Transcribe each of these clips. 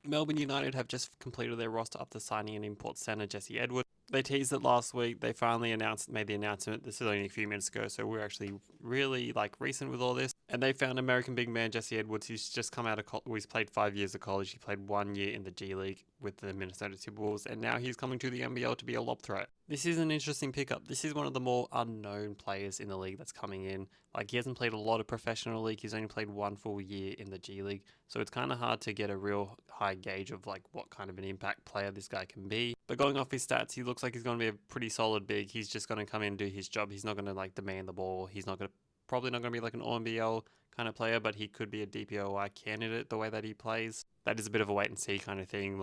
Melbourne United have just completed their roster after signing an import centre, Jesse Edwards. They teased it last week. They finally made the announcement. This is only a few minutes ago, so we're actually really recent with all this. And they found American big man Jesse Edwards. He's just come out of he's played 5 years of college. He played 1 year in the G League with the Minnesota Timberwolves, and now he's coming to the NBL to be a lob threat. This is an interesting pickup. This is one of the more unknown players in the league that's coming in. He hasn't played a lot of professional league. He's only played 1 full year in the G League, so it's kind of hard to get a real high gauge of what kind of an impact player this guy can be. But going off his stats, he looks like he's going to be a pretty solid big. He's just going to come in and do his job. He's not going to demand the ball. He's not going to probably not going to be an OMBL kind of player, but he could be a DPOY candidate the way that he plays. That is a bit of a wait and see kind of thing.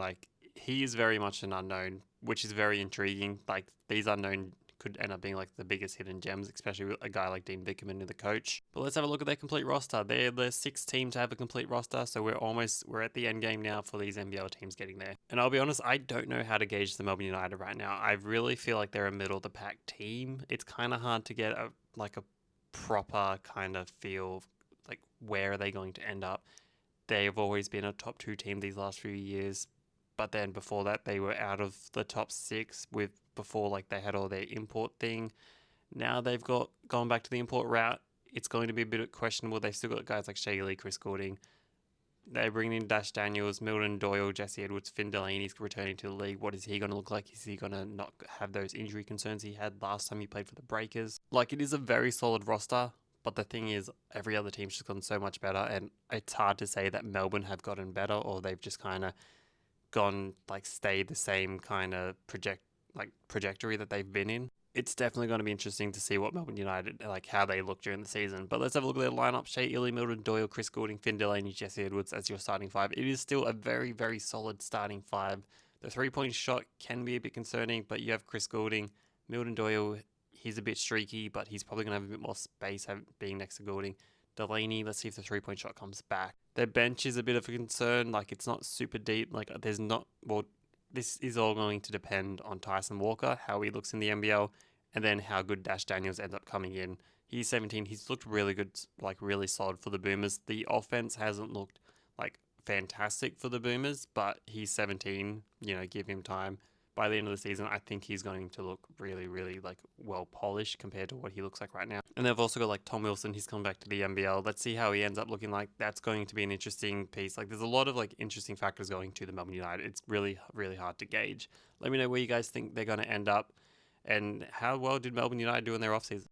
He is very much an unknown, which is very intriguing. These unknown could end up being the biggest hidden gems, especially with a guy like Dean Vickerman in the coach. But let's have a look at their complete roster. They're the sixth team to have a complete roster, so we're at the end game now for these NBL teams getting there. And I'll be honest, I don't know how to gauge the Melbourne United right now. I really feel like they're a middle of the pack team. It's kind of hard to get a proper kind of feel where are they going to end up. They've always been a top 2 team these last few years, but then before that they were out of the top 6 before they had all their import thing. Now they've gone back to the import route. It's going to be a bit questionable. They've still got guys like Shay Lee, Chris Goulding. They're bringing in Dash Daniels, Milton Doyle, Jesse Edwards, Finn Delaney's returning to the league. What is he going to look like? Is he going to not have those injury concerns he had last time he played for the Breakers? It is a very solid roster, but the thing is, every other team's just gotten so much better, and it's hard to say that Melbourne have gotten better or they've just kind of stayed the same kind of trajectory that they've been in. It's definitely going to be interesting to see what Melbourne United, how they look during the season. But let's have a look at their lineup. Shea Illy, Milton Doyle, Chris Goulding, Finn Delaney, Jesse Edwards as your starting 5. It is still a very, very solid starting 5. The 3-point shot can be a bit concerning, but you have Chris Goulding, Milton Doyle. He's a bit streaky, but he's probably going to have a bit more space being next to Goulding. Delaney, let's see if the 3-point shot comes back. Their bench is a bit of a concern. It's not super deep. This is all going to depend on Tyson Walker, how he looks in the NBL, and then how good Dash Daniels ends up coming in. He's 17. He's looked really good, really solid for the Boomers. The offense hasn't looked fantastic for the Boomers, but he's 17. Give him time. By the end of the season, I think he's going to look really, really well polished compared to what he looks like right now. And they've also got Tom Wilson. He's come back to the NBL. Let's see how he ends up looking like. That's going to be an interesting piece. There's a lot of interesting factors going to the Melbourne United. It's really, really hard to gauge. Let me know where you guys think they're going to end up, and how well did Melbourne United do in their offseason.